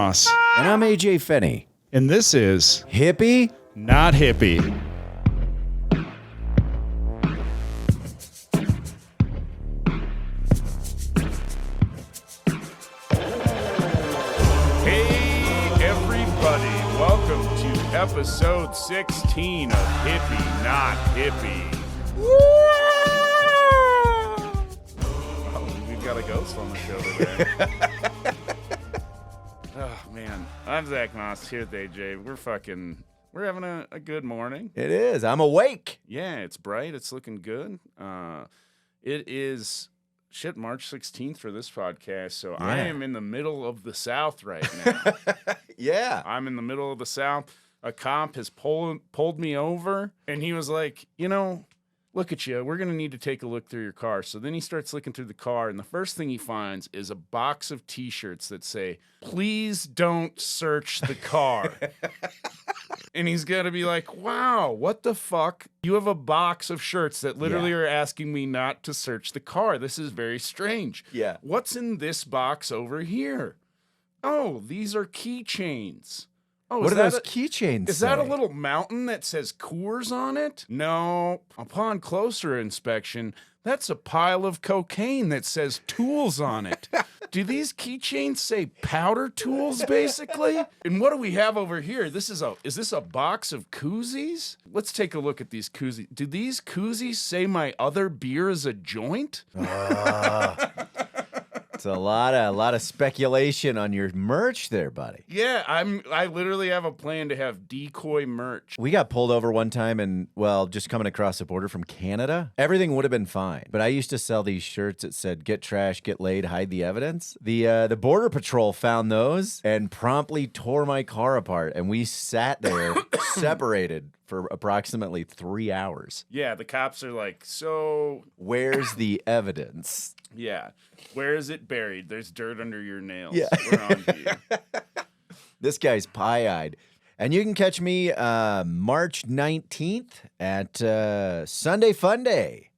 Moss. And I'm AJ Finney. And this is Hippie? Not Hippie. Hey, everybody. Welcome to episode 16 of Hippie, Not Hippie. Oh, we've got a ghost on the show today. Oh, man. I'm Zach Moss here with AJ. We're having a good morning. It is. I'm awake. Yeah, it's bright. It's looking good. It is March 16th for this podcast, so Yeah. I am in the middle of the South right now. Yeah. I'm in the middle of the South. A cop has pulled me over, and he was like, look at you. We're going to need to take a look through your car. So then he starts looking through the car, and the first thing he finds is a box of T-shirts that say, "Please don't search the car." And he's going to be like, wow, what the fuck? You have a box of shirts that literally are asking me not to search the car. This is very strange. Yeah. What's in this box over here? Oh, these are keychains. Oh, What are those keychains? Is that a little mountain that says Coors on it? No. Upon closer inspection, that's a pile of cocaine that says Tools on it. Do these keychains say powder tools, basically? And what do we have over here? Is this a box of koozies? Let's take a look at these koozies. Do these koozies say my other beer is a joint? It's a lot of speculation on your merch there, buddy. Yeah, I literally have a plan to have decoy merch. We got pulled over one time and, just coming across the border from Canada. Everything would have been fine. But I used to sell these shirts that said, "Get trash, get laid, hide the evidence." The Border Patrol found those and promptly tore my car apart. And we sat there separated for approximately 3 hours. Yeah, the cops are like, so... Where's the evidence? Yeah. Where is it buried? There's dirt under your nails. Yeah. We're on to you. This guy's pie-eyed. And you can catch me March 19th at Sunday Fun Day.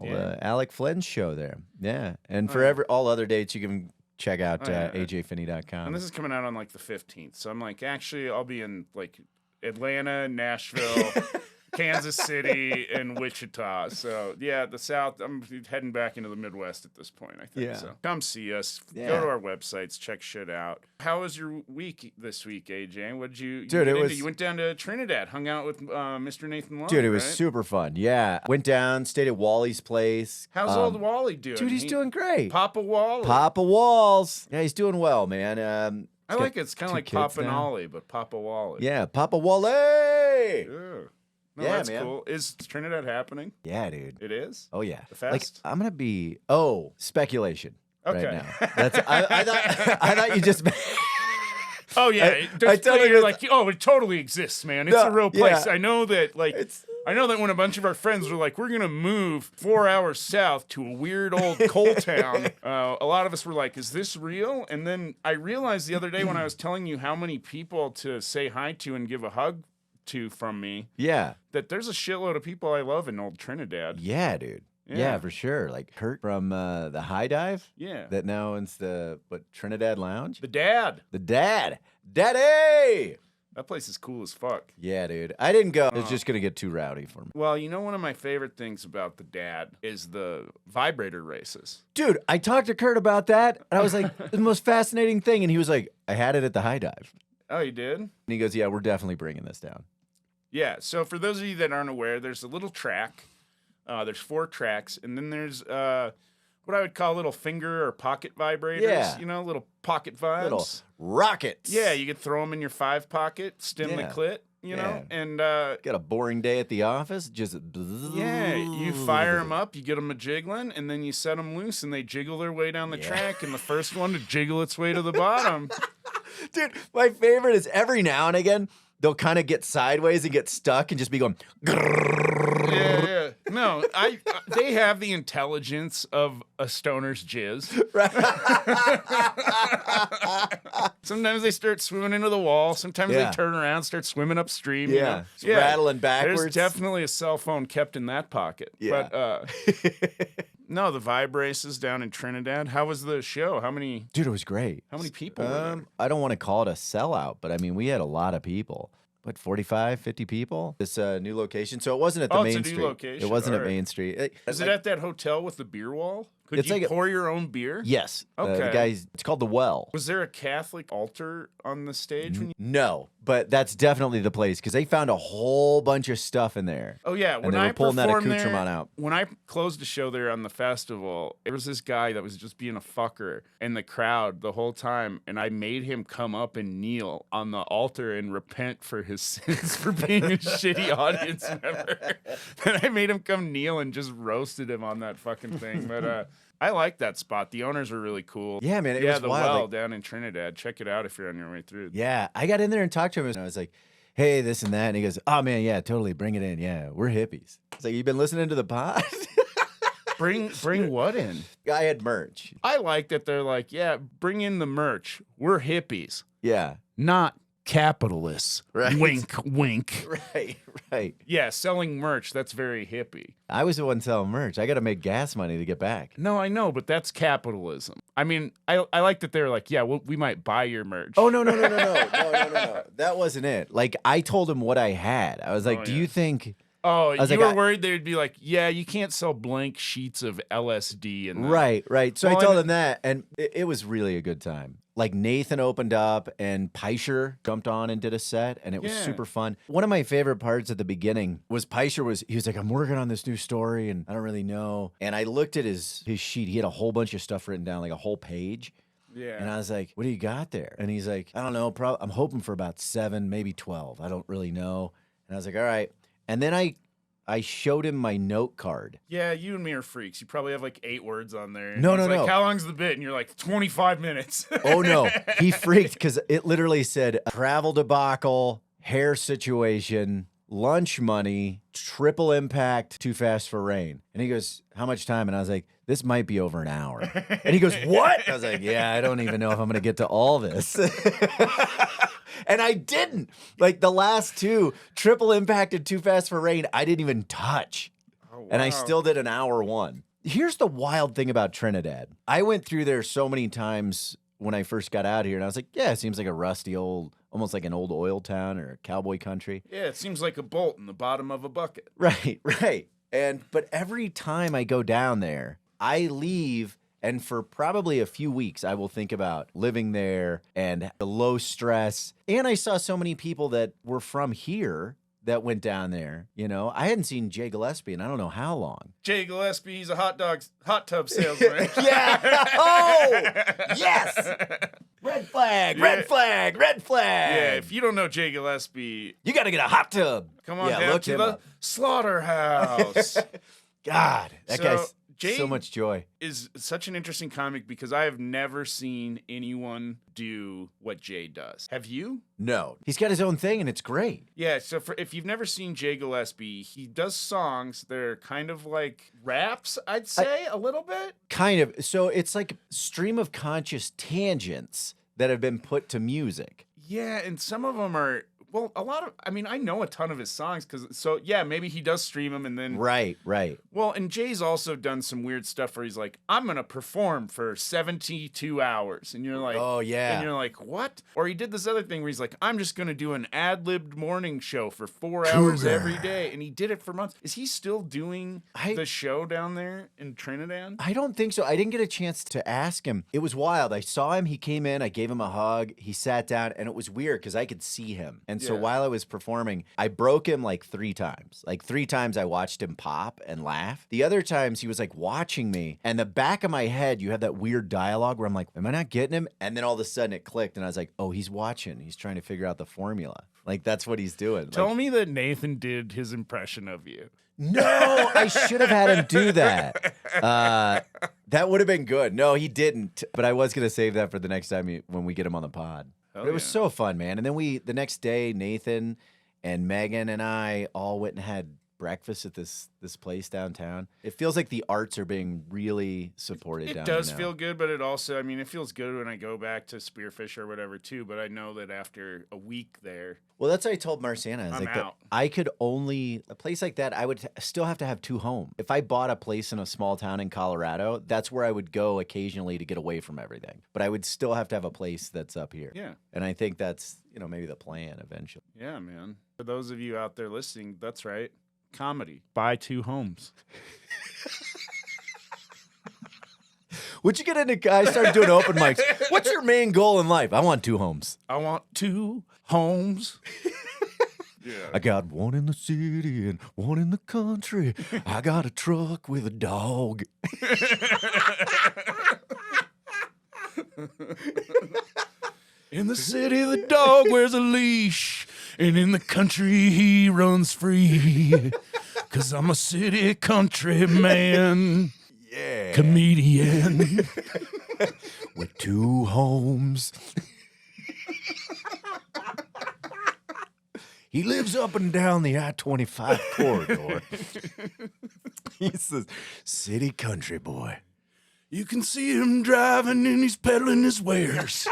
Yeah. Alec Flynn's show there. Yeah. And for all other dates, you can check out ajfinney.com. And this is coming out on like the 15th. So I'm like, actually, I'll be in like Atlanta, Nashville, Kansas City, and Wichita. So, yeah, the South, I'm heading back into the Midwest at this point, I think. Yeah. So come see us. Yeah. Go to our websites. Check shit out. How was your week this week, AJ? What did you Dude, You went down to Trinidad, hung out with Mr. Nathan Long, Dude, it was right? super fun. Yeah. Went down, stayed at Wally's place. How's old Wally doing? Dude, he's doing great. Papa Wally. Papa Walls. Yeah, he's doing well, man. I like it. It's kind of like Papa now. Nolly, but Papa Wally. Yeah, Papa Wally. Yeah. No, Yeah, that's man. cool. Is Trinidad happening? Yeah, dude. It is? Oh, yeah. The fest? I'm going to be... speculation Okay. right now. I thought you just... Oh, yeah. I totally you're like, it totally exists, man. It's No, a real place. yeah. I know that, when a bunch of our friends were like, we're going to move 4 hours south to a weird old coal town, a lot of us were like, is this real? And then I realized the other day when I was telling you how many people to say hi to and give a hug to from me, Yeah. that there's a shitload of people I love in old Trinidad. Yeah, dude. Yeah, for sure. Like Kurt from the High Dive. Yeah. That now owns the Trinidad Lounge. The dad. The dad. Daddy! That place is cool as fuck. Yeah, dude. I didn't go. It's just going to get too rowdy for me. Well, one of my favorite things about the dad is the vibrator races. Dude, I talked to Kurt about that, and I was like, the most fascinating thing. And he was like, I had it at the High Dive. Oh, you did? And he goes, yeah, we're definitely bringing this down. Yeah, so for those of you that aren't aware, there's a little track. There's 4 tracks, and then there's what I would call little finger or pocket vibrators. Yeah. Little pocket vibes. Little rockets. Yeah, you could throw them in your 5 pocket, stim the clit, and... Got a boring day at the office, just... Yeah, you fire them up, you get them a jiggling, and then you set them loose, and they jiggle their way down the track, and the first one to jiggle its way to the bottom. Dude, my favorite is every now and again, they'll kind of get sideways and get stuck and just be going... Yeah. No, they have the intelligence of a stoner's jizz. Sometimes they start swimming into the wall. Sometimes they turn around, start swimming upstream. Yeah, rattling backwards. There's definitely a cell phone kept in that pocket. Yeah. But No, the Vibe Races down in Trinidad. How was the show? Dude, it was great. How many people were there? I don't want to call it a sellout, but I mean, we had a lot of people. What, 45, 50 people? This new location. So it wasn't at the main it's a new street. Location. It wasn't All at right. Main Street. Is it at that hotel with the beer wall? Could It's you like pour your own beer? Yes. Okay. The guy's, it's called The Well. Was there a Catholic altar on the stage? When you... No, but that's definitely the place because they found a whole bunch of stuff in there. Oh yeah, and they were pulling that accoutrement out. When I closed the show there on the festival, there was this guy that was just being a fucker in the crowd the whole time, and I made him come up and kneel on the altar and repent for his sins for being a shitty audience member. Then I made him come kneel and just roasted him on that fucking thing. But I like that spot. The owners were really cool. Yeah, man. It was the wild. Well down in Trinidad. Check it out if you're on your way through. Yeah, I got in there and talked to him, and I was like, hey, this and that. And he goes, oh, man, yeah, totally. Bring it in. Yeah, we're hippies. It's like, you been listening to the pod? Bring what in? I had merch. I like that they're like, yeah, bring in the merch. We're hippies, Yeah. not capitalists. Right. Wink, wink. Right. Yeah, selling merch, that's very hippie. I was the one selling merch. I got to make gas money to get back. No, I know, but that's capitalism. I mean, I like that they're like, yeah, we might buy your merch. Oh, no. That wasn't it. Like, I told him what I had. I was like, do you think... Oh, you were worried they'd be like, yeah, you can't sell blank sheets of LSD. And Right. So Well, I told him that, and it was really a good time. Like, Nathan opened up, and Peischer jumped on and did a set, and it was super fun. One of my favorite parts at the beginning was he was like, I'm working on this new story, and I don't really know. And I looked at his sheet. He had a whole bunch of stuff written down, like a whole page. Yeah. And I was like, what do you got there? And he's like, I don't know. I'm hoping for about 7, maybe 12. I don't really know. And I was like, all right. And then I showed him my note card. Yeah, you and me are freaks. You probably have like 8 words on there. No. How long's the bit? And you're like, 25 minutes. Oh, no. He freaked because it literally said travel debacle, hair situation, lunch money, triple impact, too fast for rain. And he goes, how much time? And I was like, this might be over an hour. And he goes, what? I was like, yeah, I don't even know if I'm going to get to all this. And I didn't. Like the last 2, triple impacted, too fast for rain, I didn't even touch. Oh, wow. And I still did an hour 1. Here's the wild thing about Trinidad. I went through there so many times when I first got out here, and I was like, yeah, it seems like a rusty old, almost like an old oil town or a cowboy country. Yeah, it seems like a bolt in the bottom of a bucket. Right. But every time I go down there, I leave, and for probably a few weeks, I will think about living there and the low stress. And I saw so many people that were from here that went down there. You know, I hadn't seen Jay Gillespie in I don't know how long. Jay Gillespie, he's a hot tub salesman. Yeah. Oh, yes. Red flag. Yeah, if you don't know Jay Gillespie, You got to get a hot tub. come on Yeah, down look to him the up. slaughterhouse. God, that So, guy's Jay so much joy. is such an interesting comic because I have never seen anyone do what Jay does. Have you? No, he's got his own thing, and it's great. Yeah, so if you've never seen Jay Gillespie, he does songs that are kind of like raps, I'd say, a little bit. Kind of. So it's like stream of conscious tangents that have been put to music. Yeah, and some of them are, well, a lot of, I mean, I know a ton of his songs maybe he does stream them and then. Right. Well, and Jay's also done some weird stuff where he's like, I'm going to perform for 72 hours. And you're like, Oh, yeah. And you're like, what? Or he did this other thing where he's like, I'm just going to do an ad-libbed morning show for 4 hours every day. And he did it for months. Is he still doing the show down there in Trinidad? I don't think so. I didn't get a chance to ask him. It was wild. I saw him. He came in. I gave him a hug. He sat down, and it was weird because I could see him. And so while I was performing, I broke him like 3 times. Like 3 times I watched him pop and laugh. The other times he was like watching me, and the back of my head, you have that weird dialogue where I'm like, am I not getting him? And then all of a sudden it clicked, and I was like, oh, he's watching. He's trying to figure out the formula. Like, that's what he's doing. Tell me that Nathan did his impression of you. No, I should have had him do that. That would have been good. No, he didn't. But I was going to save that for the next time when we get him on the pod. But it was so fun, man. And then the next day, Nathan and Megan and I all went and had breakfast at this place downtown. It feels like the arts are being really supported down It there does now. feel good, but it also, I mean, it feels good when I go back to Spearfish or whatever too. But I know that after a week there, Well, that's what I told Marciana. I was I'm like, out. I could only, a place like that, I would still have to have 2 homes. If I bought a place in a small town in Colorado, that's where I would go occasionally to get away from everything. But I would still have to have a place that's up here. Yeah. And I think that's, maybe the plan eventually. Yeah, man. For those of you out there listening, that's right. Comedy. Buy 2 homes. Would you get into, I started doing open mics. What's your main goal in life? I want 2 homes. I want 2 homes. Yeah. I got 1 in the city and 1 in the country. I got a truck with a dog. In the city, the dog wears a leash, and in the country, he runs free. 'Cause I'm a city country man. Yeah. Comedian. With 2 homes. He lives up and down the I-25 corridor. He's a city country boy. You can see him driving and he's peddling his wares.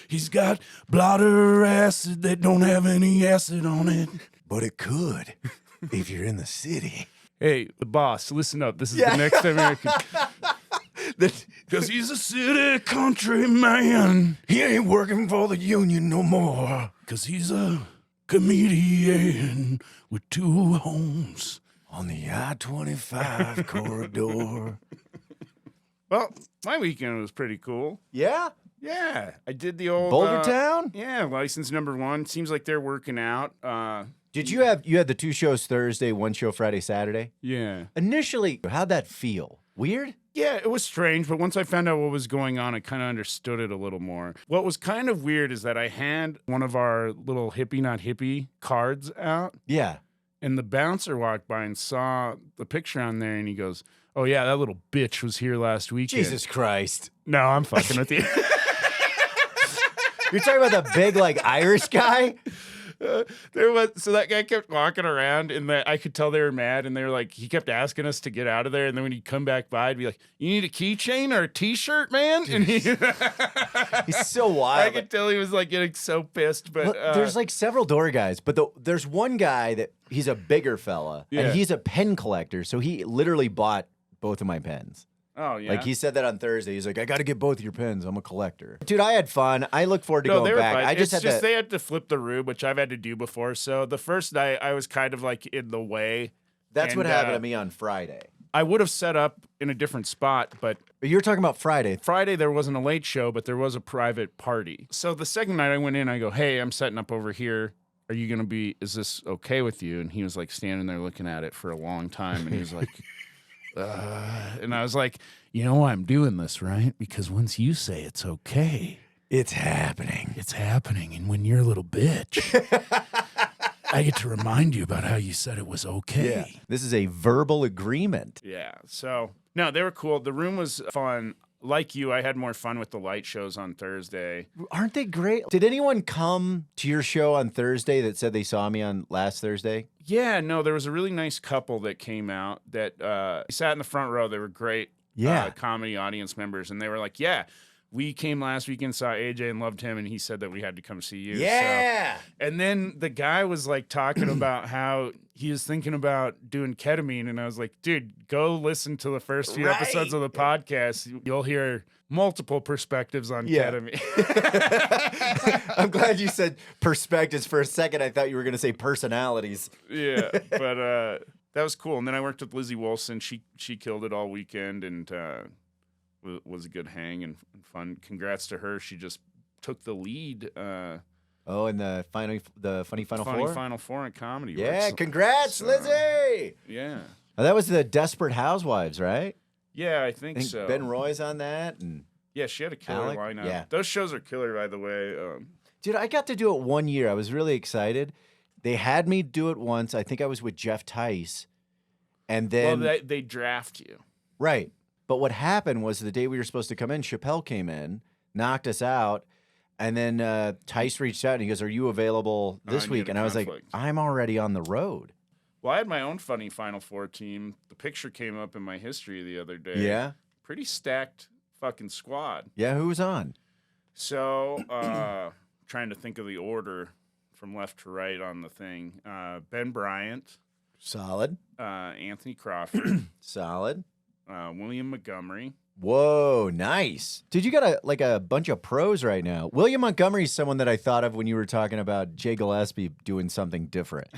He's got blotter acid that don't have any acid on it. But it could if you're in the city. Hey, the boss, listen up. This is the next American. Because he's a city country man. He ain't working for the union no more. Because he's a comedian with 2 homes. On the I-25 corridor. Well, my weekend was pretty cool. Yeah? Yeah, I did the old Boulder Town? Yeah, license number 1. Seems like they're working out. Did you had the 2 shows Thursday, 1 show Friday, Saturday? Yeah. Initially, how'd that feel? Weird? Yeah, it was strange, but once I found out what was going on, I kind of understood it a little more. What was kind of weird is that I had one of our little Hippie Not Hippie cards out, Yeah. and the bouncer walked by and saw the picture on there, and he goes, "Oh yeah, that little bitch was here last weekend." Jesus Christ. No, I'm fucking with you. You're talking about the big, Irish guy? So that guy kept walking around, and I could tell they were mad, and they were like, he kept asking us to get out of there, and then when he'd come back by, I'd be like, "You need a keychain or a T-shirt, man?" And He's so I wild. could tell he was like getting so pissed. But Well, there's several door guys, but there's one guy that he's a bigger fella, Yeah. and he's a pen collector, so he literally bought both of my pens. oh yeah, Like he said that on Thursday. He's like, "I got to get both of your pens. I'm a collector." Dude, I had fun. I look forward to no, they going were back. fine. I just it's had just to. they had to flip the room, which I've had to do before. So the first night I was kind of like in the way. That's what and, happened to me on Friday. I would have set up in a different spot, but But you're talking about Friday. Friday there wasn't a late show, but there was a private party. So the second night I went in, I go, "Hey, I'm setting up over here. Are you gonna be? Is this okay with you?" And he was like standing there looking at it for a long time, and he was like, and I was like, "You know why I'm doing this, right? Because once you say it's okay, It's happening. it's happening, and when you're a little bitch, I get to remind you about how you said it was okay." This is a verbal agreement. Yeah. So no, they were cool. The room was fun. Like you, I had more fun with the light shows on Thursday. Aren't they great? Did anyone come to your show on Thursday that said they saw me on last Thursday? Yeah, no, there was a really nice couple that came out that sat in the front row. They were great comedy audience members, and they were like, "Yeah, we came last weekend, saw AJ, and loved him, and he said that we had to come see you." Yeah. So, and then the guy was like talking about how he was thinking about doing ketamine, and I was like, "Dude, go listen to the first few episodes of the podcast. You'll hear multiple perspectives on ketamine." I'm glad you said perspectives for a second. I thought you were going to say personalities. Yeah, but that was cool. And then I worked with Lizzie Wolfson. She killed it all weekend, and was a good hang and fun. Congrats to her. She just took the lead. Oh, and the funny Final Four? Final Four in comedy. Yeah, Works. congrats, So, Lizzie! Yeah. Oh, that was the Desperate Housewives, right? Yeah, I I think think so. Ben Roy's on that. And Yeah, she had a killer Alec? lineup. Yeah. Those shows are killer, by the way. dude, I got to do it 1 year. I was really excited. They had me do it once. I think I was with Jeff Tice. And then they draft you. right. But what happened was the day we were supposed to come in, Chappelle came in, knocked us out. And then Tice reached out and he goes, "Are you available this I week?" need a And I was like, conflict. "I'm already on the road." Well, I had my own funny Final Four team. The picture came up in my history the other day. Yeah. Pretty stacked fucking squad. Yeah. Who was on? So, trying to think of the order from left to right on the thing. Ben Bryant, Solid. Anthony Crawford, Solid. William Montgomery. Whoa, nice. Dude, you got a bunch of pros right now. William Montgomery is someone that I thought of when you were talking about Jay Gillespie doing something different.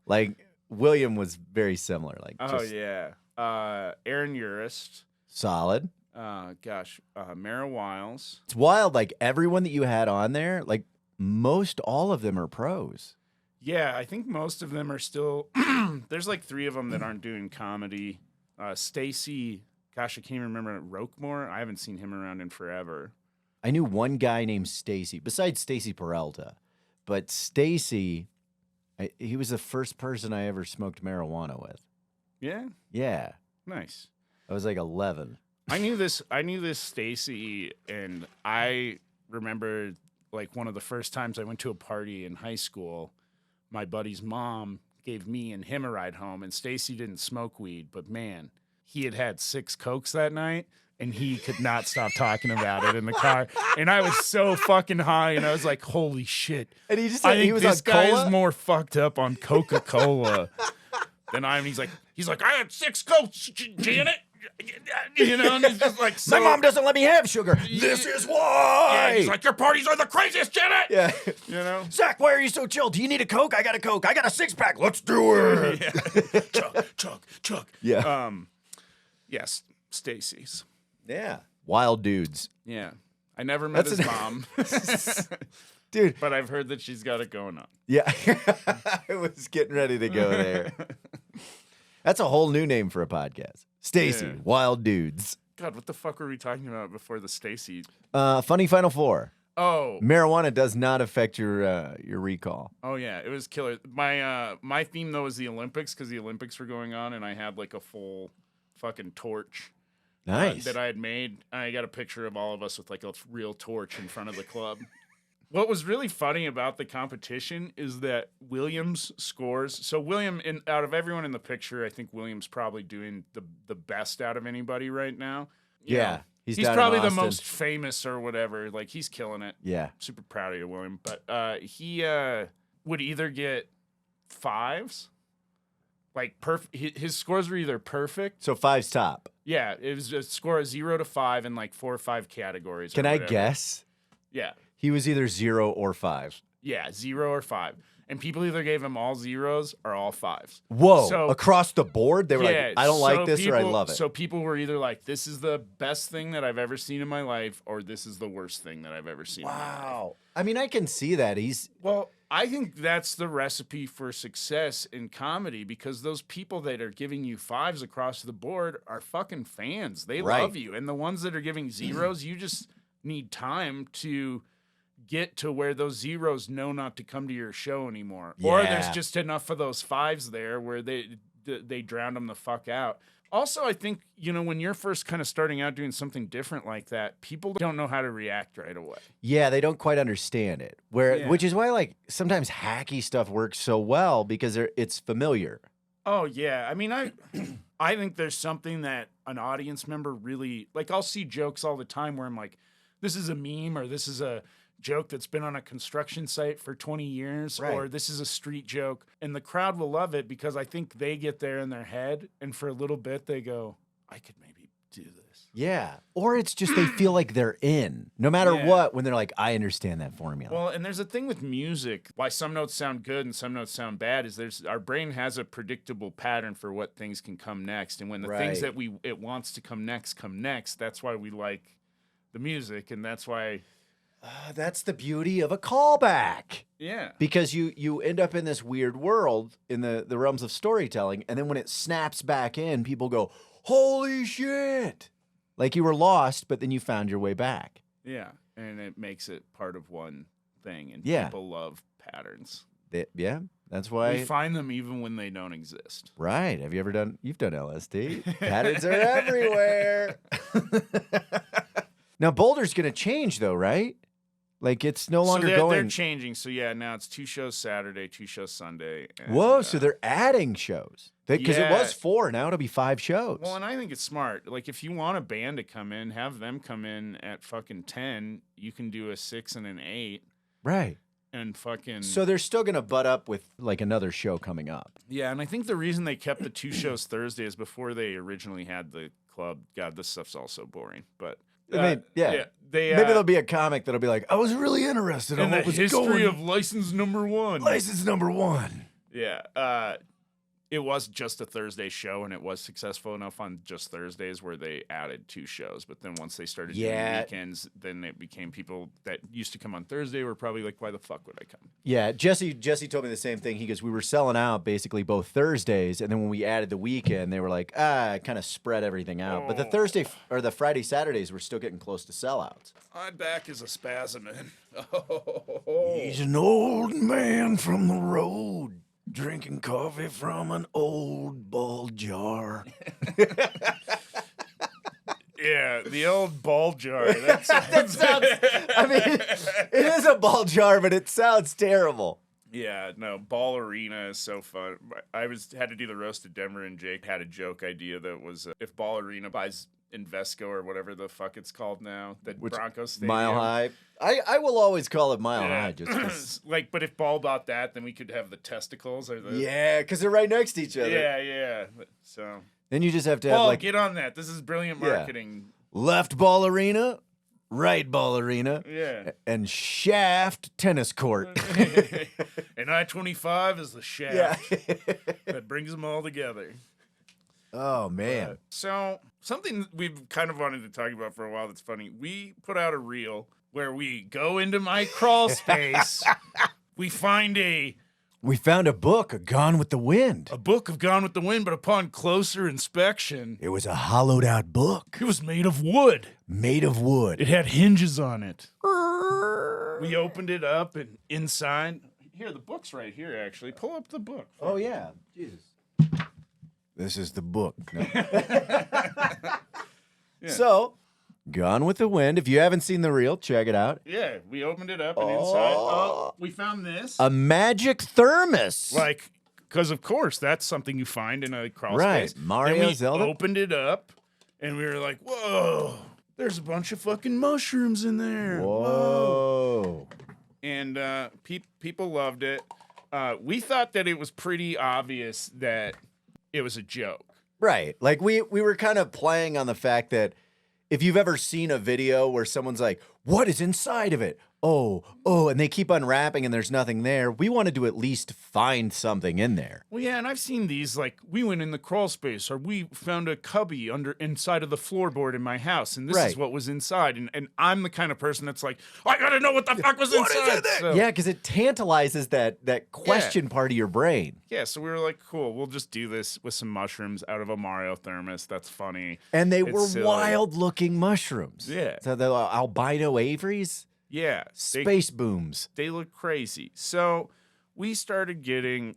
Like, William was very similar. Like, Yeah. Aaron Urist. Solid. Mara Wiles. It's wild. Like, everyone that you had on there, like, most all of them are pros. Yeah, I think most of them are still. There's like 3 of them that aren't doing comedy. Stacy, gosh, I can't remember Roquemore. I haven't seen him around in forever. I knew one guy named Stacy, besides Stacy Peralta, but Stacy, he was the first person I ever smoked marijuana with. Yeah, Yeah, nice. I was like 11. I knew this Stacy, and I remember like one of the first times I went to a party in high school. My buddy's mom gave me and him a ride home, and Stacy didn't smoke weed, but man, he had 6 Cokes that night, and he could not stop talking about it in the car. And I was so fucking high, and I was like, "Holy shit!" And he just I said think he was this on guy cola? is more fucked up on Coca-Cola than I am. He's like, "I had 6 Cokes, Janet." You know, and he's just like, My mom doesn't let me have sugar. This is why. Yeah, he's like, "Your parties are the craziest, Janet." Yeah. You know? Zach, why are you so chill? Do you need a Coke? I got a Coke. I got a 6-pack. Let's do it. Yeah. Chug. Yeah. Yes, Stacy's. Yeah. Wild dudes. Yeah. I never met That's his an- mom, Dude. but I've heard that she's got it going on. Yeah. I was getting ready to go there. That's a whole new name for a podcast. Stacy, Yeah. Wild Dudes. God, what the fuck were we talking about before the Stacy? Funny Final Four. Oh, Marijuana does not affect your recall. oh yeah, it was killer. My theme though was the Olympics because the Olympics were going on, and I had like a full fucking torch Nice. that I had made. I got a picture of all of us with like a real torch in front of the club. What was really funny about the competition is that Williams scores. So William, out of everyone in the picture, I think Williams probably doing the best out of anybody right now. You Yeah, know, he's he's down in probably the Austin. most famous or whatever. Like he's killing it. Yeah. Super proud of you, William. But he would either get 5s, like his scores were either perfect. So 5's top. Yeah, it was a score of 0 to 5 in like 4 or 5 categories. Can or I whatever. guess? Yeah. He was either 0 or 5. Yeah, 0 or 5. And people either gave him all 0s or all 5s. Whoa. So- across the board? They were Yeah, like, I don't like so this or I people- love it. So people were either like, this is the best thing that I've ever seen in my life, or this is the worst thing that I've ever seen in my life. Wow. I mean, I can see that. Well, I think that's the recipe for success in comedy because those people that are giving you 5s across the board are fucking fans. They Right. love you. And the ones that are giving 0s, you just need time to get to where those 0s know not to come to your show anymore. Or there's Yeah. just enough of those 5s there where they drown them the fuck out. Also, I think, when you're first kind of starting out doing something different like that, people don't know how to react right away. Yeah, they don't quite understand it. Yeah. Which is why, like, sometimes hacky stuff works so well because it's familiar. Oh yeah, I mean, I think there's something that an audience member really like. I'll see jokes all the time where I'm like, this is a meme or this is a joke that's been on a construction site for 20 years Right. or this is a street joke, and the crowd will love it because I think they get there in their head, and for a little bit they go, I could maybe do this. Yeah. Or it's just they feel like they're in, no matter Yeah. what, when they're like, I understand that formula. Well, and there's a thing with music. Why some notes sound good and some notes sound bad is our brain has a predictable pattern for what things can come next, and when the things Right. that it wants to come next, that's why we like the music, and that's why That's the beauty of a callback. yeah. Because you end up in this weird world in the realms of storytelling, and then when it snaps back in, people go, holy shit. Like you were lost, but then you found your way back. Yeah, and it makes it part of one thing, and Yeah. people love patterns. Yeah, that's We why. find them even when they don't exist. Right. Have you ever you've done LSD? Patterns are everywhere. Now, Boulder's going to change, though, right? Like it's no So longer they're going. changing. So yeah, now it's 2 shows Saturday, 2 shows Sunday. And, Whoa! So they're adding shows because it yeah. was 4. Now it'll be 5 shows. Well, and I think it's smart. Like, if you want a band to come in, have them come in at fucking 10. You can do a 6 and an 8, right. and fucking. So they're still gonna butt up with like another show coming up. Yeah, and I think the reason they kept the 2 shows Thursday is before they originally had the club. God, this stuff's all so boring. But I mean, yeah. they Maybe there'll be a comic that'll be like, I was really interested in in the what was history going. of license number 1. License number 1. Yeah. It was just a Thursday show, and it was successful enough on just Thursdays where they added 2 shows. But then once they started doing weekends, then it became people that used to come on Thursday were probably like, why the fuck would I come? Yeah, Jesse told me the same thing. He goes, we were selling out basically both Thursdays, and then when we added the weekend, they were like, kind of spread everything out. But the Thursday or the Friday, Saturdays were still getting close to sellouts. I'm back as a spasmin. He's an old man from the road, drinking coffee from an old ball jar. Yeah, the old ball jar. That sounds, I mean, it is a ball jar, but it sounds terrible. Yeah, no, Ball Arena is so fun. Had to do the roast at Denver, and Jake had a joke idea that was if Ball Arena buys Invesco or whatever the fuck it's called now, that Broncos Stadium. Mile High. I will always call it Mile High. Just 'cause. Like, but if Ball bought that, then we could have the testicles or the Yeah, because they're right next to each other. yeah. So Then you just have to have Ball, like get on that. This is brilliant marketing. left ball arena, right ball arena, Yeah. and shaft tennis court. And I-25 is the shaft that brings them all together. Oh man. So something we've kind of wanted to talk about for a while that's funny. We put out a reel where we go into my crawl space. We found We found a book, Gone with the Wind. a book of Gone with the Wind, but upon closer inspection, It was a hollowed out book it was made of wood. made of wood. It had hinges on it. We opened it up, and inside, here, the book's right here, actually. Pull up the book. Oh yeah. Jesus. This is the book. No. So, Gone with the Wind. If you haven't seen the reel, check it out. Yeah, we opened it up, and inside, we found this. A magic thermos. Like, because of course that's something you find in a crawl Right. space. Mario, Then we Zelda. opened it up, and we were like, "Whoa! There's a bunch of fucking mushrooms in there." Whoa. And people loved it. We thought that it was pretty obvious that it was a joke. Right. Like we were kind of playing on the fact that if you've ever seen a video where someone's like, what is inside of it? Oh, and they keep unwrapping and there's nothing there. We wanted to at least find something in there. Well, yeah, and I've seen these, like, we went in the crawl space, or we found a cubby inside of the floorboard in my house, and this is Right. what was inside. And I'm the kind of person that's like, I gotta know what the fuck was What is inside. in there? So- Yeah, because it tantalizes that question part of your brain. Yeah, so we were like, cool, we'll just do this with some mushrooms out of a Mario thermos. That's funny. And they It's were silly. wild looking mushrooms. Yeah. So the albino Averys, Yeah. space booms. They look crazy. So we started getting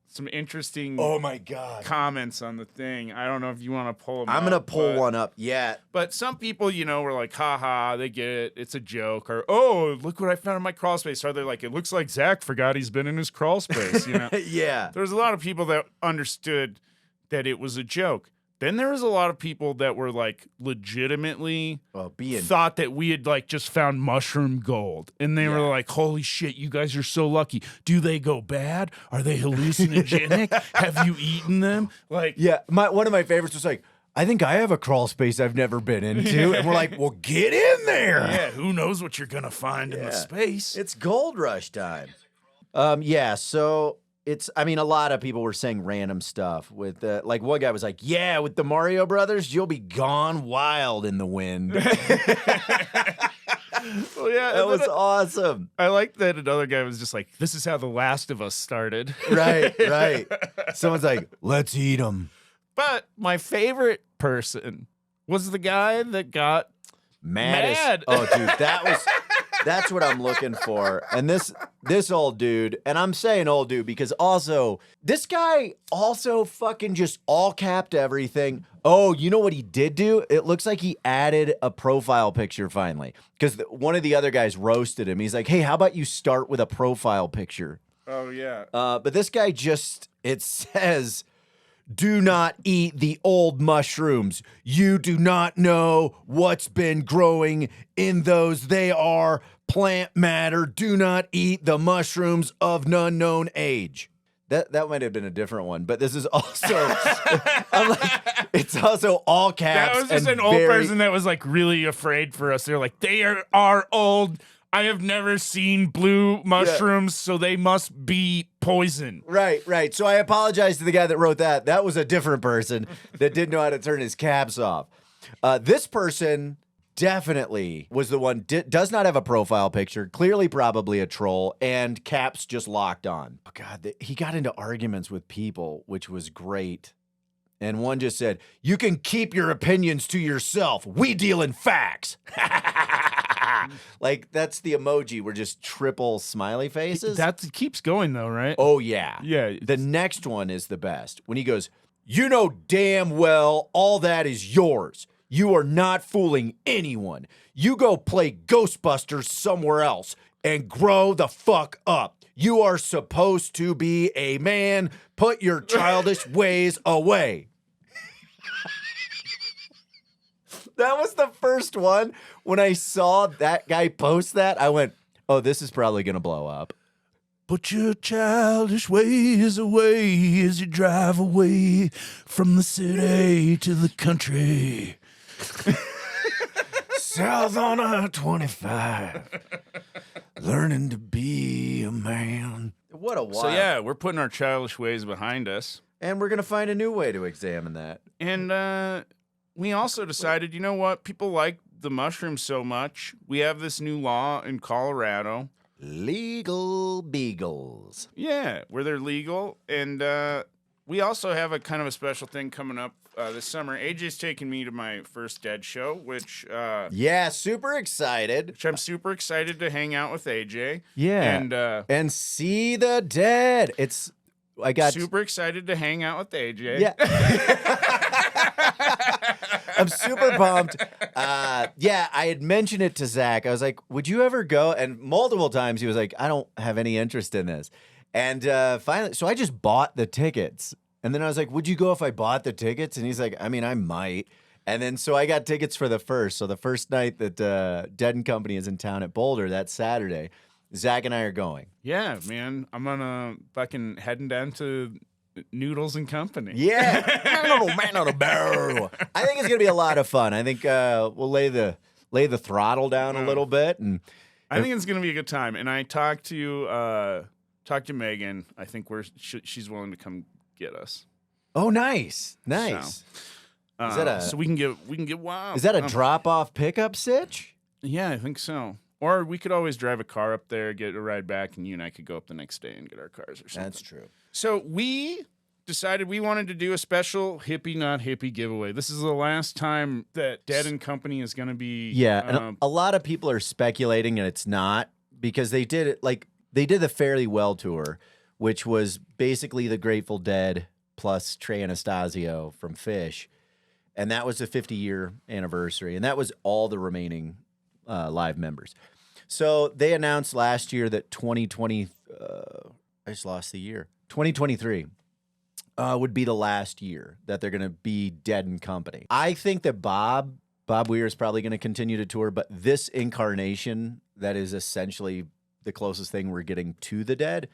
some interesting Oh my God. comments on the thing. I don't know if you want to pull them I'm up. going to pull but- one up. Yeah. But some people, were like, haha, they get it. It's a joke. Or, oh, look what I found in my crawl space. Or they're like, it looks like Zach forgot he's been in his crawl space, Yeah. There was a lot of people that understood that it was a joke. Then there was a lot of people that were like legitimately Well, thought that we had like just found mushroom gold. And they were like, holy shit, you guys are so lucky. Do they go bad? Are they hallucinogenic? Have you eaten them? Like, Yeah, one of my favorites was like, I think I have a crawl space I've never been into. And we're like, well, get in there. yeah, who knows what you're going to find in the space? It's gold rush time. So a lot of people were saying random stuff with like one guy was like, yeah, with the Mario Brothers, you'll be gone wild in the wind. Well, yeah, That was awesome. I like that another guy was just like, this is how The Last of Us started. Right. Someone's like, let's eat them. But my favorite person was the guy that got Mad. Mad. Oh, dude, That's what I'm looking for. And this old dude, and I'm saying old dude because also this guy also fucking just all capped everything. Oh, you know what he did do? It looks like he added a profile picture finally because one of the other guys roasted him. He's like, hey, how about you start with a profile picture? Oh, yeah. But this guy it says, do not eat the old mushrooms. You do not know what's been growing in those. They are plant matter. Do not eat the mushrooms of unknown age. That might have been a different one, but this is also I'm like, it's also all caps. That was just an old person that was like really afraid for us. They're like, they are old. I have never seen blue mushrooms, so they must be poison. Right. So I apologize to the guy that wrote that. That was a different person that didn't know how to turn his caps off. This person definitely was the one, does not have a profile picture, clearly probably a troll, and caps just locked on. Oh, God, he got into arguments with people, which was great. And one just said, you can keep your opinions to yourself. We deal in facts. Like, that's the emoji. We're just triple smiley faces. That keeps going, though, right? Oh, yeah. Yeah. The next one is the best. When he goes, you know damn well all that is yours. You are not fooling anyone. You go play Ghostbusters somewhere else and grow the fuck up. You are supposed to be a man. Put your childish ways away. That was the first one. When I saw that guy post that, I went, oh, this is probably going to blow up. Put your childish ways away as you drive away from the city to the country. South on I-25, learning to be a man. What a wild. So, yeah, we're putting our childish ways behind us. And we're going to find a new way to examine that. And we also decided, you know what? People like the mushrooms so much. We have this new law in Colorado. Legal beagles. Yeah, where they're legal. And we also have a kind of a special thing coming up this summer. AJ's taking me to my first Dead show, which... yeah, super excited. Which I'm super excited to hang out with AJ. Yeah. And see the Dead. I got super excited to hang out with AJ. Yeah. I'm super pumped. Yeah, I had mentioned it to Zach. I was like, would you ever go? And multiple times he was like, I don't have any interest in this. And finally, so I just bought the tickets. And then I was like, would you go if I bought the tickets? And he's like, I mean, I might. And then so I got tickets for the first. So the first night that Dead and Company is in town at Boulder, that Saturday, Zach and I are going. Yeah, man. I'm gonna fucking heading down to Noodles and Company. Yeah. Man on a barrel. I think it's gonna be a lot of fun. I think we'll lay the throttle down a little bit, and I think it's gonna be a good time. And I talked to Megan. I think she's willing to come get us. Oh, nice. So we can get wild. Is that a drop off pickup sitch? Yeah, I think so. Or we could always drive a car up there, get a ride back, and you and I could go up the next day and get our cars or something. That's true. So we decided we wanted to do a special Hippie Not Hippie giveaway. This is the last time that Dead and Company is going to be. Yeah, and a lot of people are speculating, and it's not, because they did it they did the Fairly Well tour, which was basically the Grateful Dead plus Trey Anastasio from Phish, and that was the 50-year anniversary, and that was all the remaining live members. So they announced last year that 2020, I just lost the year, 2023 would be the last year that they're going to be Dead and Company. I think that Bob Weir is probably going to continue to tour, but this incarnation that is essentially the closest thing we're getting to the Dead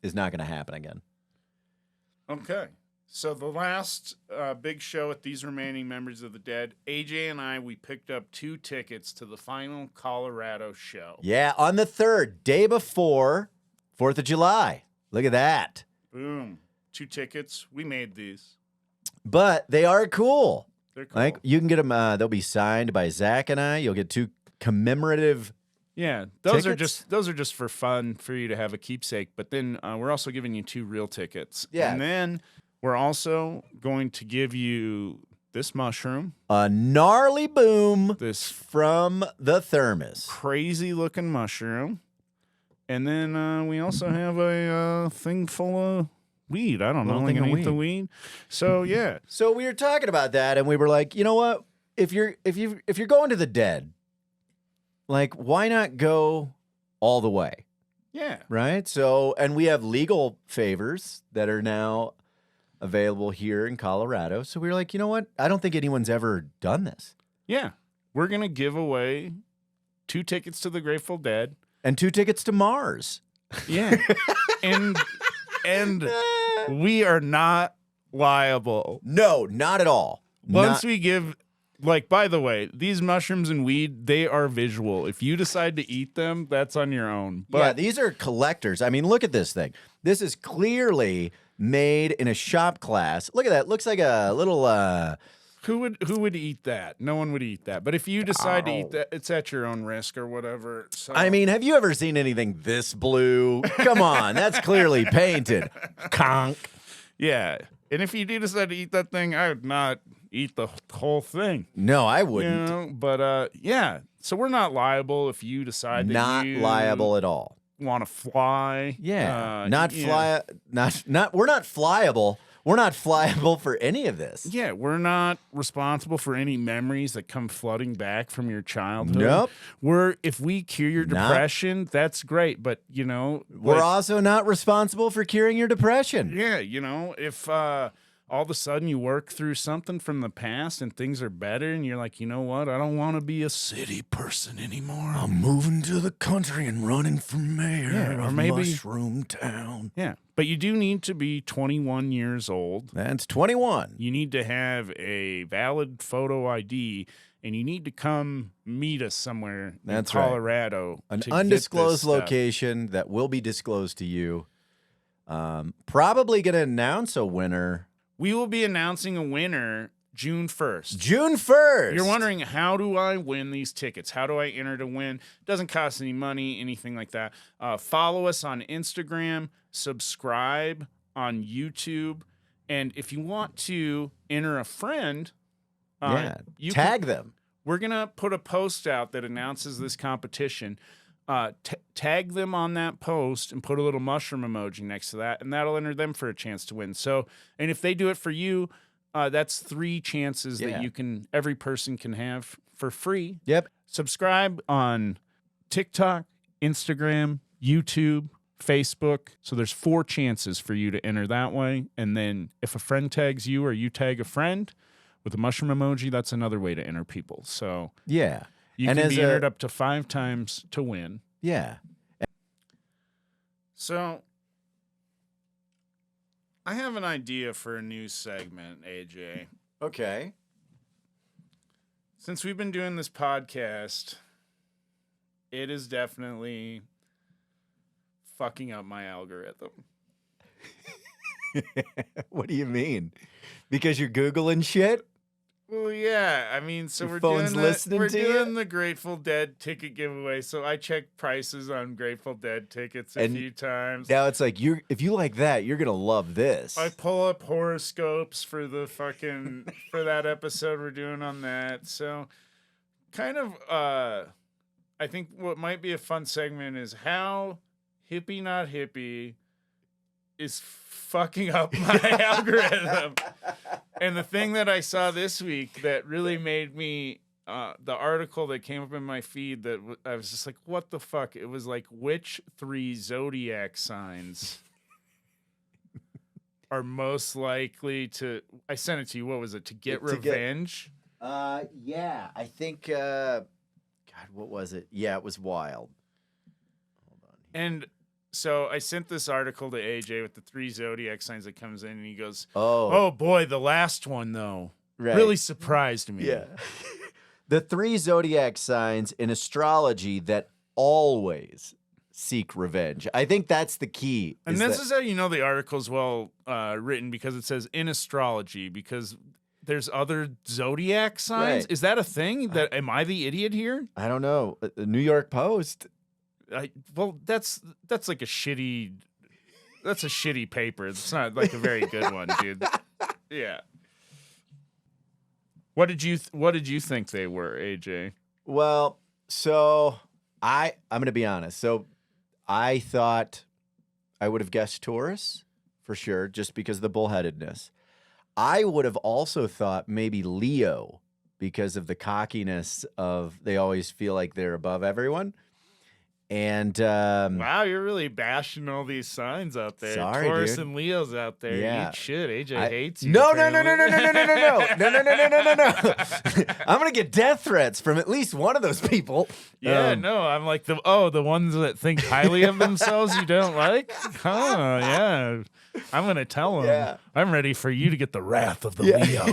is not going to happen again. Okay. So the last big show with these remaining members of the Dead, AJ and I, we picked up 2 tickets to the final Colorado show. Yeah, on the 3rd, day before 4th of July. Look at that. Boom. 2 tickets. We made these. But they are cool. They're cool. Like, you can get them, they'll be signed by Zach and I. You'll get 2 commemorative those tickets? are just for fun, for you to have a keepsake. But then we're also giving you 2 real tickets. Yeah. And then we're also going to give you this mushroom, A gnarly boom this from the thermos. crazy looking mushroom. And then we also have a thing full of weed. I don't know. Little I'm thing of gonna eat the weed. weed. So yeah. So we were talking about that, and we were like, you know what? If you're going to the dead, like, why not go all the way, Yeah. right? So, and we have legal favors that are now available here in Colorado. So we were like, you know what? I don't think anyone's ever done this. Yeah. We're gonna give away 2 tickets to the Grateful Dead. And 2 tickets to Mars. Yeah. and we are not liable. No, not at all. Once we give, like, by the way, these mushrooms and weed, they are visual. If you decide to eat them, that's on your own. But yeah, these are collectors. I mean, look at this thing. This is clearly made in a shop class. Look at that. Looks like a little who would eat that? No one would eat that. But if you decide to eat that, it's at your own risk or whatever. So I mean, have you ever seen anything this blue? Come on, that's clearly painted. Conk. yeah. And if you do decide to eat that thing, I would not eat the whole thing. No, I You wouldn't. know? But yeah. So we're not liable if you decide that Not you liable at all. want to fly. Yeah, Not We're not flyable. We're not flyable for any of this. Yeah, we're not responsible for any memories that come flooding back from your childhood. Nope. If we cure your Not- depression, that's great. But We're like, also not responsible for curing your depression. yeah, if all of a sudden you work through something from the past and things are better, and you're like, you know what? I don't want to be a city person anymore. I'm moving to the country and running for mayor Yeah, or of maybe- Mushroom Town. Yeah, but you do need to be 21 years old. That's 21. You need to have a valid photo ID, and you need to come meet us somewhere That's in right. Colorado. An to get undisclosed this stuff. location that will be disclosed to you. Probably going to announce a winner We will be announcing a winner June 1st. June 1st. You're wondering, how do I win these tickets? How do I enter to win? It doesn't cost any money, anything like that. Follow us on Instagram, subscribe on YouTube, and if you want to enter a friend, you tag them. We're going to put a post out that announces this competition. Tag them on that post and put a little mushroom emoji next to that, and that'll enter them for a chance to win. So, and if they do it for you, that's 3 chances that every person can have for free. Yep. Subscribe on TikTok, Instagram, YouTube, Facebook. So there's 4 chances for you to enter that way. And then if a friend tags you or you tag a friend with a mushroom emoji, that's another way to enter people. So Yeah. you And can as be entered up to 5 times to win. Yeah. So I have an idea for a new segment, AJ. Okay. Since we've been doing this podcast, it is definitely fucking up my algorithm. What do you mean? Because you're Googling shit? Well, yeah. I mean, so Your we're phone's doing listening we're to you? doing the Grateful Dead ticket giveaway. So I checked prices on Grateful Dead tickets a And few times. Now it's like if you like that, you're gonna love this. I pull up horoscopes for the for that episode we're doing on that. So kind of I think what might be a fun segment is how Hippie Not Hippie is fucking up my algorithm. And the thing that I saw this week that really made me the article that came up in my feed that I was just like, what the fuck? It was like, which 3 zodiac signs are most likely to, I sent it to you, what was it, to get revenge? Yeah, I think God, what was it? Yeah, it was wild. Hold on. And so I sent this article to AJ with the 3 zodiac signs that comes in, and he goes, Oh, oh boy, the last one though right. really surprised me. Yeah. The 3 zodiac signs in astrology that always seek revenge. I think that's the key. And this is how you know the article's well written, because it says in astrology, because there's other zodiac signs. Right. Is that a thing? Am I the idiot here? I don't know. The New York Post. Well, that's like a shitty. That's a shitty paper. It's not like a very good one, dude. Yeah. What did you think they were, AJ? Well, so I'm going to be honest. So I thought I would have guessed Taurus for sure, just because of the bullheadedness. I would have also thought maybe Leo because of the cockiness of they always feel like they're above everyone. And wow, you're really bashing all these signs out there. Sorry, Taurus dude. and Leo's out there. Yeah. Eat shit. AJ hates you. No. apparently. I'm gonna get death threats from at least one of those people. Yeah, no, I'm like the ones that think highly of themselves you don't like? Huh, yeah. I'm going to tell them. Yeah. I'm ready for you to get the wrath of the Leo.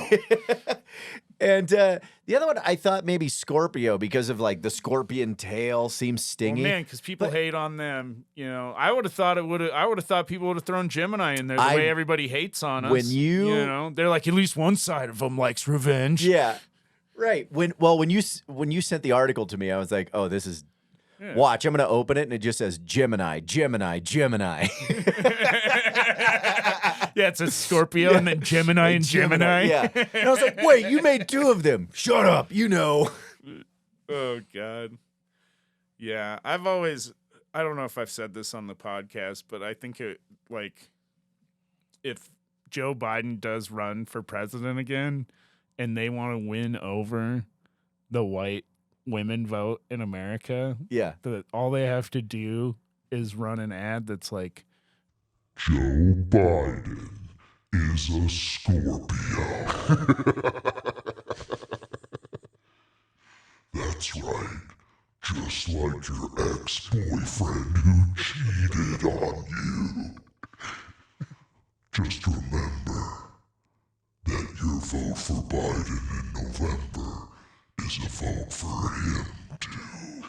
And the other one, I thought maybe Scorpio because of like the scorpion tail seems stingy. Oh, man, because people hate on them. You know, I would have thought people would have thrown Gemini in there the way everybody hates on us. When you know, they're like, at least one side of them likes revenge. Yeah. Right. When you sent the article to me, I was like, oh, this is watch, I'm gonna open it and it just says Gemini. Yeah, it says Scorpio and then Gemini and Gemini. Yeah. And I was like, wait, you made two of them. Shut up, you know. Oh, God. Yeah, I don't know if I've said this on the podcast, but I think if Joe Biden does run for president again and they want to win over the white women vote in America, that all they have to do is run an ad that's like, Joe Biden is a Scorpio. That's right. Just like your ex-boyfriend who cheated on you. Just remember that your vote for Biden in November is a vote for him, too.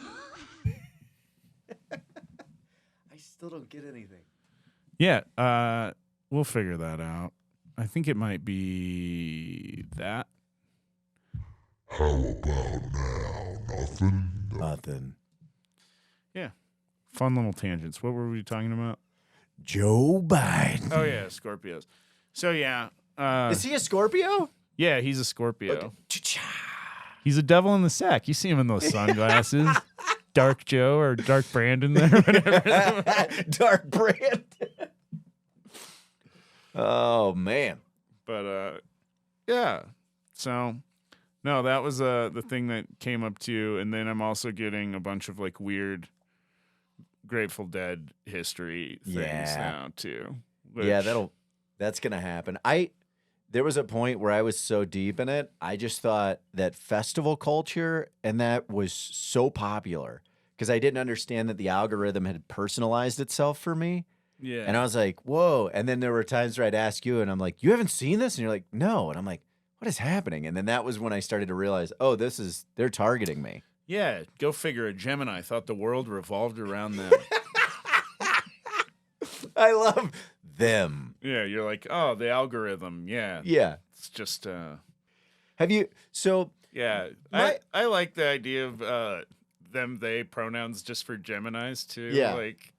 I still don't get anything. yeah, we'll figure that out. I think it might be that. How about now? Nothing? Nothing. Yeah. Fun little tangents. What were we talking about? Joe Biden. Oh, yeah, Scorpios. So, yeah. Is he a Scorpio? Yeah, he's a Scorpio. Okay. He's a devil in the sack. You see him in those sunglasses. Dark Joe or Dark Brandon there, whatever. Dark Brand. Oh, man. But, yeah. So, no, that was the thing that came up too. And then I'm also getting a bunch of like weird Grateful Dead history things now too. Yeah, that's going to happen. There was a point where I was so deep in it, I just thought that festival culture and that was so popular because I didn't understand that the algorithm had personalized itself for me. Yeah. And I was like, whoa. And then there were times where I'd ask you and I'm like, you haven't seen this? And you're like, no. And I'm like, what is happening? And then that was when I started to realize, oh, they're targeting me. Yeah. Go figure. A Gemini thought the world revolved around them. I love them. Yeah. You're like, oh, the algorithm. Yeah. Yeah. It's just, Have you, so. Yeah. I like the idea of, them, they pronouns just for Geminis too. Yeah. Like,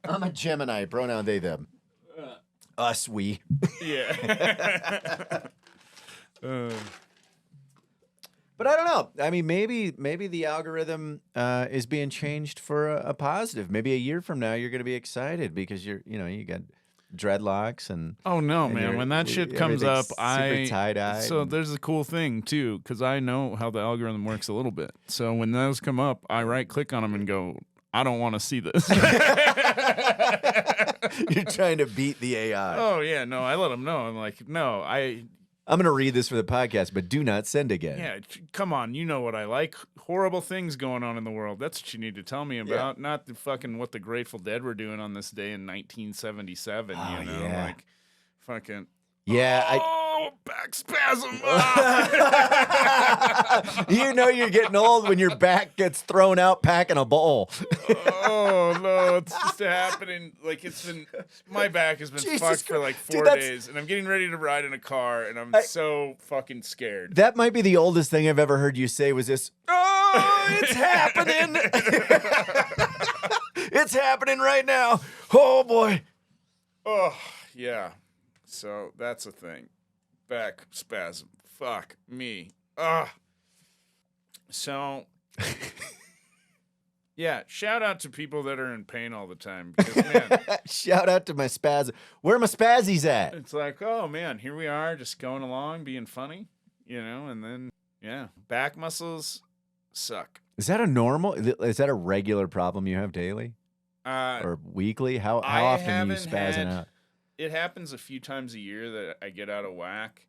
I'm a Gemini, pronoun they, them. Us, we. Yeah. But I don't know. I mean, maybe the algorithm is being changed for a positive. Maybe a year from now, you're going to be excited because you got dreadlocks and. Oh no, man! When that shit comes up, super tie-dye. So there's a cool thing too, because I know how the algorithm works a little bit. So when those come up, I right click on them and go, I don't want to see this. You're trying to beat the AI. Oh yeah, no, I let them know. I'm like, no, I'm going to read this for the podcast, but do not send again. Yeah, come on. You know what I like. Horrible things going on in the world. That's what you need to tell me about. Not the fucking what the Grateful Dead were doing on this day in 1977. Oh, you know, yeah. like fucking. Yeah. Oh, back spasm. You know you're getting old when your back gets thrown out packing a bowl. Oh no, it's just happening. Like my back has been Jesus fucked for like 4 Dude, days, and I'm getting ready to ride in a car, and I'm so fucking scared. That might be the oldest thing I've ever heard you say was this, oh, it's happening. It's happening right now. Oh, boy. Oh, yeah. So that's a thing. back spasm. Fuck me. Ugh. So, yeah, shout out to people that are in pain all the time. Because, man, Shout out to my spaz. Where are my spazzies at? it's like, oh, man, here we are just going along, being funny, and then, yeah, back muscles suck. Is that a normal? Is that a regular problem you have daily or weekly? How often are you spazzing out? It happens a few times a year that I get out of whack,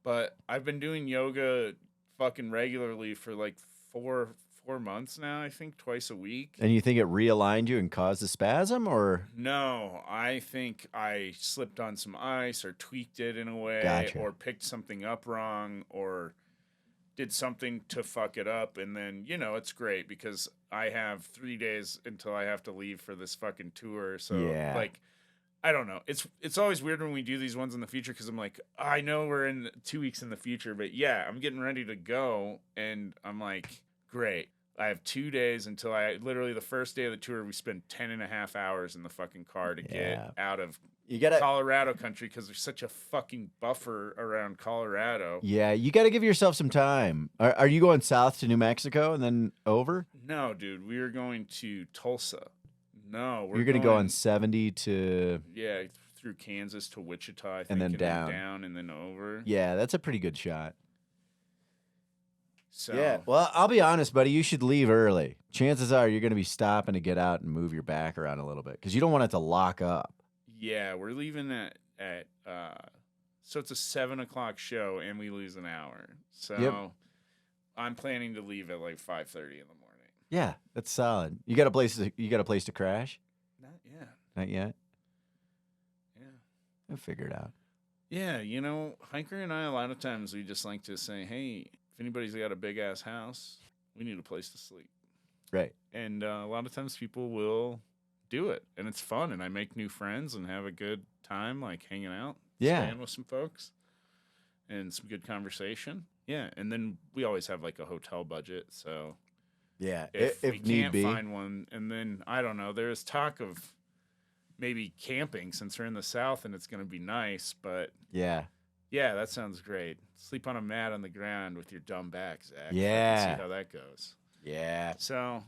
but I've been doing yoga fucking regularly for like four months now, I think, twice a week. And you think it realigned you and caused a spasm, or? No, I think I slipped on some ice or tweaked it in a way Gotcha. or picked something up wrong or did something to fuck it up. And then, it's great because I have 3 days until I have to leave for this fucking tour. So, Yeah. like, I don't know. It's always weird when we do these ones in the future because I'm like, I know we're in 2 weeks in the future, but yeah, I'm getting ready to go. And I'm like, great. I have 2 days until literally the first day of the tour, we spent 10 and a half hours in the fucking car to get out of Colorado country because there's such a fucking buffer around Colorado. Yeah, you got to give yourself some time. Are you going south to New Mexico and then over? No, dude, we are going to Tulsa. No, You're going to go on 70 to... Yeah, through Kansas to Wichita, I think. And then down and then over. Yeah, that's a pretty good shot. So, Yeah, well, I'll be honest, buddy. You should leave early. Chances are you're going to be stopping to get out and move your back around a little bit because you don't want it to lock up. Yeah, we're leaving at so it's a 7 o'clock show and we lose an hour. So I'm planning to leave at like 5:30 in the morning. Yeah, that's solid. You got a place to crash? Not yet. Not yet. Yeah. I'll figure it out. Yeah, Hiker and I, a lot of times we just like to say, hey, if anybody's got a big ass house, we need a place to sleep. Right. And a lot of times people will do it, and it's fun, and I make new friends and have a good time, like hanging out, staying with some folks, and some good conversation. Yeah, and then we always have like a hotel budget, so yeah, if we need can't be. find one, and then I don't know, there's talk of maybe camping since we're in the South and it's going to be nice, but yeah, that sounds great. Sleep on a mat on the ground with your dumb back, Zach. Yeah. See how that goes. Yeah. So,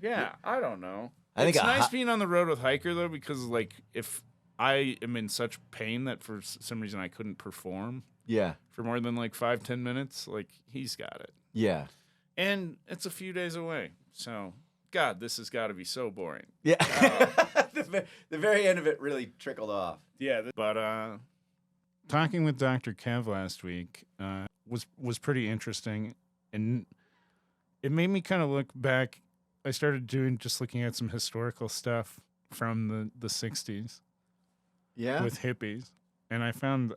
yeah, I don't know. I think it's nice being on the road with Hiker, though, because, like, if I am in such pain that for some reason I couldn't perform for more than, like, 5-10 minutes, like, he's got it. Yeah. And it's a few days away. So, God, this has got to be so boring. Yeah. The very end of it really trickled off. Yeah. But talking with Dr. Kev last week was pretty interesting. And it made me kind of look back. I started looking at some historical stuff from the 60s with hippies. And I found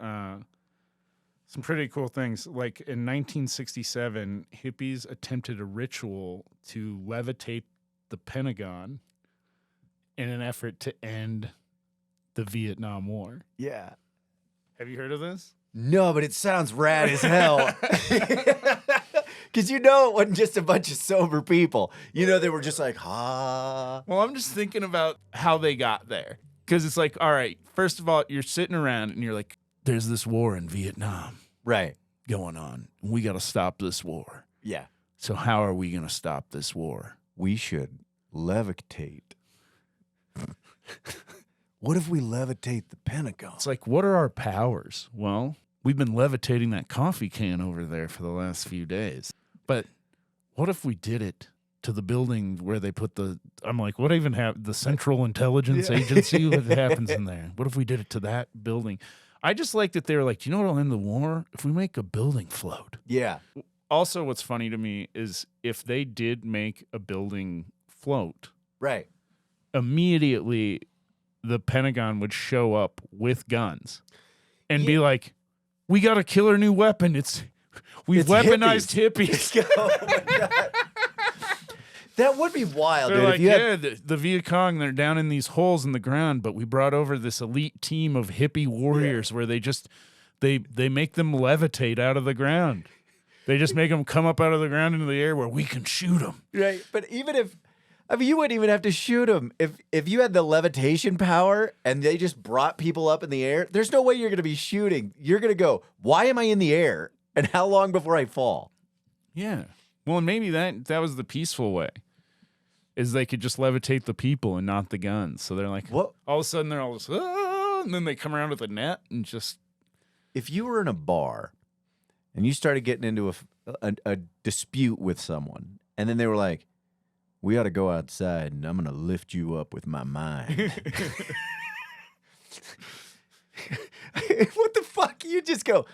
some pretty cool things. Like in 1967, hippies attempted a ritual to levitate the Pentagon in an effort to end the Vietnam War. Yeah. Have you heard of this? No, but it sounds rad as hell. Because it wasn't just a bunch of sober people. They were just like, Well, I'm just thinking about how they got there. Because it's like, all right, first of all, you're sitting around and you're like, there's this war in Vietnam right. going on. And we got to stop this war. Yeah. So how are we going to stop this war? We should levitate. What if we levitate the Pentagon? It's like, what are our powers? Well, we've been levitating that coffee can over there for the last few days. But what if we did it to the building where they put I'm like, what even happened? The Central Intelligence Agency? What happens in there? What if we did it to that building? I just like that they were like, do you know what'll end the war? If we make a building float. Yeah. Also, what's funny to me is if they did make a building float, right, immediately the Pentagon would show up with guns and be like, we got a killer new weapon. We've weaponized hippies. Oh my God. That would be wild, They're dude. like, the Viet Cong, they're down in these holes in the ground, but we brought over this elite team of hippie warriors where they make them levitate out of the ground. They just make them come up out of the ground into the air where we can shoot them. Right. But even if, I mean, you wouldn't even have to shoot them. If you had the levitation power and they just brought people up in the air, there's no way you're going to be shooting. You're going to go, why am I in the air? And how long before I fall? Yeah. Well, and maybe that was the peaceful way, is they could just levitate the people and not the guns. So they're like, What? all of a sudden they're all just, ah, and then they come around with a net and just. If you were in a bar and you started getting into a dispute with someone, and then they were like, we ought to go outside and I'm going to lift you up with my mind. What the fuck? You just go,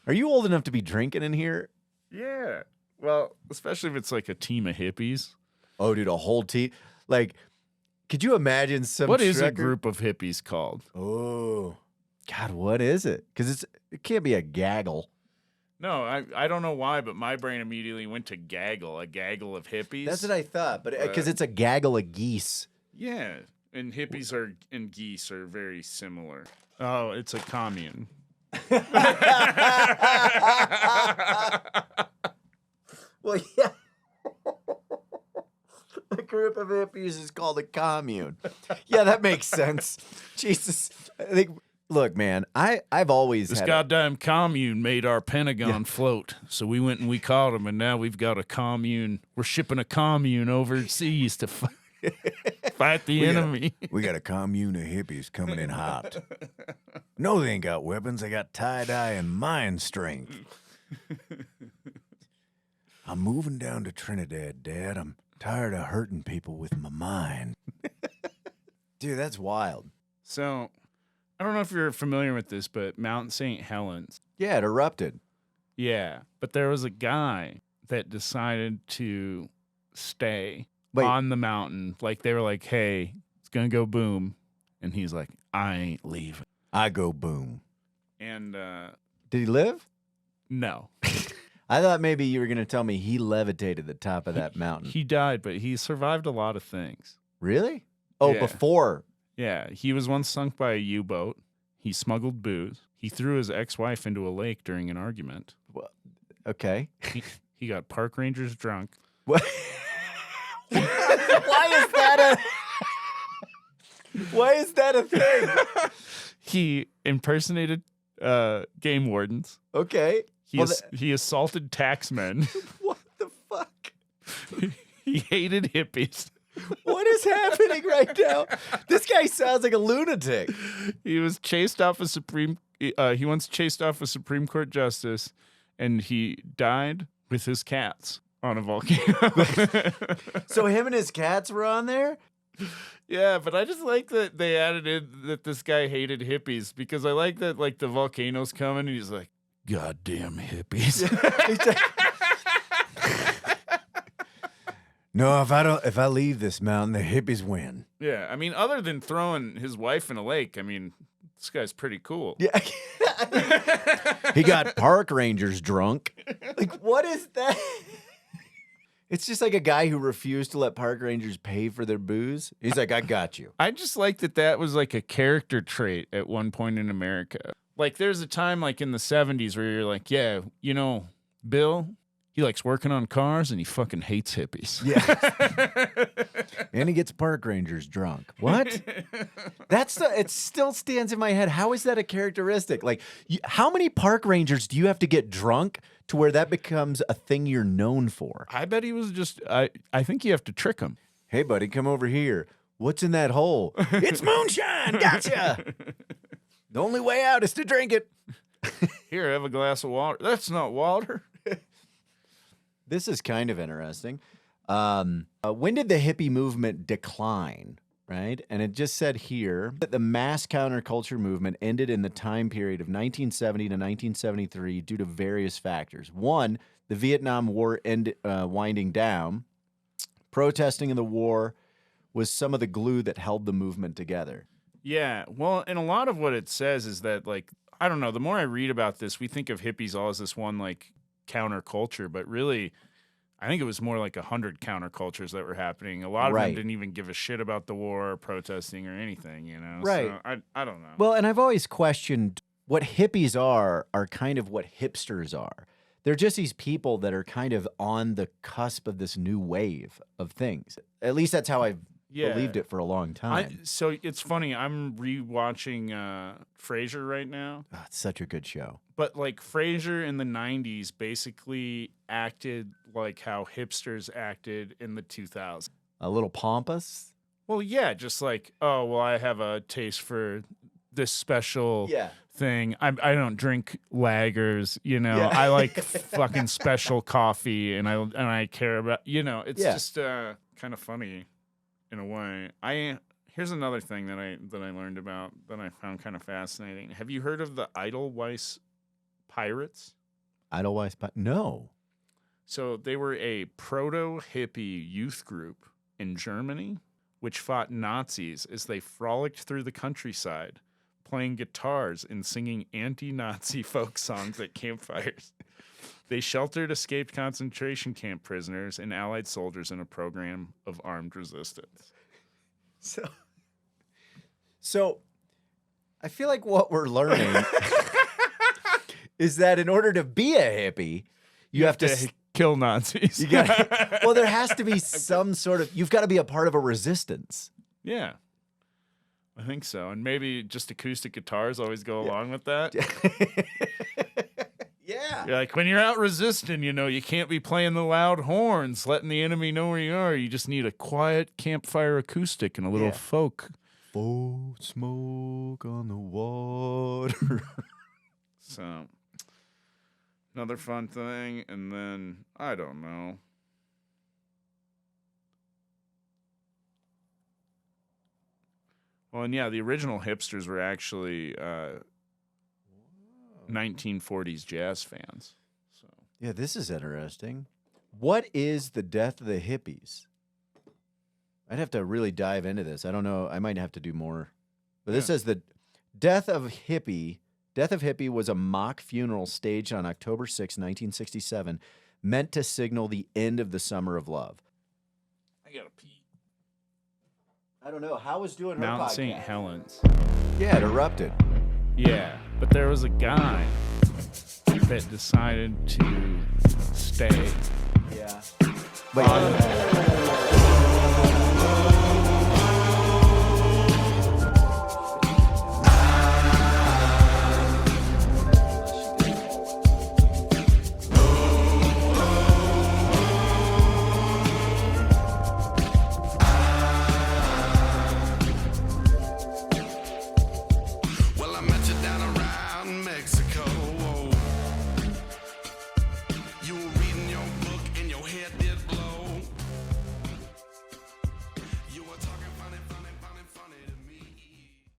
are you old enough to be drinking in here? Yeah. Well, especially if it's like a team of hippies. Oh, dude, a whole team. Like, could you imagine some What is a trucker- group of hippies called? Oh, God, what is it? Because it can't be a gaggle. No, I don't know why, but my brain immediately went to gaggle, a gaggle of hippies. That's what I thought, but because it's a gaggle of geese. Yeah, and hippies and geese are very similar. Oh, it's a commune. Well, yeah. A group of hippies is called a commune. Yeah, that makes sense. Jesus. I think, look, man, I've always This had goddamn commune made our Pentagon float, so we went and we caught them, and now we've got a commune. We're shipping a commune overseas to fight the enemy. We got a commune of hippies coming in hot. No, they ain't got weapons. They got tie-dye and mind strength. I'm moving down to Trinidad, Dad. I'm tired of hurting people with my mind. Dude, that's wild. So, I don't know if you're familiar with this, but Mount St. Helens. Yeah, it erupted. Yeah, but there was a guy that decided to stay Wait. on the mountain. Like, they were like, hey, it's going to go boom. And he's like, I ain't leaving. I go boom. And, Did he live? no. I thought maybe you were going to tell me he levitated the top of that mountain. He died, but he survived a lot of things. Really? Oh, Yeah. before. Yeah, he was once sunk by a U-boat. He smuggled booze. He threw his ex-wife into a lake during an argument. Well, okay. He got park rangers drunk. What? Why is that Why is that a thing? He impersonated game wardens. Okay. He assaulted taxmen. What the fuck? He hated hippies. What is happening right now? This guy sounds like a lunatic. He was chased off a he once chased off a Supreme Court justice, and he died with his cats on a volcano. So him and his cats were on there? Yeah, but I just like that they added in that this guy hated hippies, because I like that, like, the volcano's coming and he's like, goddamn hippies. No, if I leave this mountain, the hippies win. Yeah, I mean, other than throwing his wife in a lake, I mean, this guy's pretty cool. Yeah. He got park rangers drunk. Like, what is that? It's just like a guy who refused to let park rangers pay for their booze. He's like, I got you. I just like that was like a character trait at one point in America. Like, there's a time like in the 70s where you're like, yeah, you know, Bill, he likes working on cars and he fucking hates hippies. Yeah. And he gets park rangers drunk. What? It still stands in my head. How is that a characteristic? Like, how many park rangers do you have to get drunk to where that becomes a thing you're known for? I bet he was just, I think you have to trick him. Hey, buddy, come over here. What's in that hole? It's moonshine. Gotcha. The only way out is to drink it. Here, have a glass of water. That's not water. This is kind of interesting. When did the hippie movement decline, right? And it just said here that the mass counterculture movement ended in the time period of 1970 to 1973 due to various factors. One, the Vietnam War winding down. Protesting in the war was some of the glue that held the movement together. Yeah, well, and a lot of what it says is that, like, I don't know, the more I read about this, we think of hippies all as this one, like, counterculture, but really, I think it was more like 100 countercultures that were happening. A lot of them didn't even give a shit about the war or protesting or anything, you know? Right. So I don't know. Well, and I've always questioned what hippies are kind of what hipsters are. They're just these people that are kind of on the cusp of this new wave of things. At least that's how I've believed it for a long time. So it's funny. I'm rewatching Frasier right now. Oh, it's such a good show. But like Frasier in the 90s basically acted like how hipsters acted in the 2000s. A little pompous. Well, yeah, just like, oh, well, I have a taste for this special thing. I don't drink lagers, you know. Yeah. I like fucking special coffee, and I care about, you know. It's just kind of funny in a way. Here's another thing that I learned about that I found kind of fascinating. Have you heard of the Edelweiss Pirates? Edelweiss? No. So they were a proto-hippie youth group in Germany, which fought Nazis as they frolicked through the countryside, playing guitars and singing anti-Nazi folk songs at campfires. They sheltered escaped concentration camp prisoners and Allied soldiers in a program of armed resistance. So I feel like what we're learning is that in order to be a hippie, you have to kill Nazis. You got well, there has to be some sort of. You've got to be a part of a resistance. Yeah, I think so. And maybe just acoustic guitars always go along with that. Yeah. You're like, when you're out resisting, you know, you can't be playing the loud horns, letting the enemy know where you are. You just need a quiet campfire acoustic and a little folk. Folk smoke on the water. So, another fun thing, and then, I don't know. Well, and yeah, the original hipsters were actually 1940s jazz fans. So yeah, this is interesting. What is the death of the hippies? I'd have to really dive into this. I don't know. I might have to do more. But this says the death of Hippie. Death of Hippie was a mock funeral staged on October 6, 1967, meant to signal the end of the summer of love. I gotta pee. I don't know. How was doing her Mount podcast? St. Helens. Yeah, it erupted. Yeah, but there was a guy that decided to stay. Yeah. on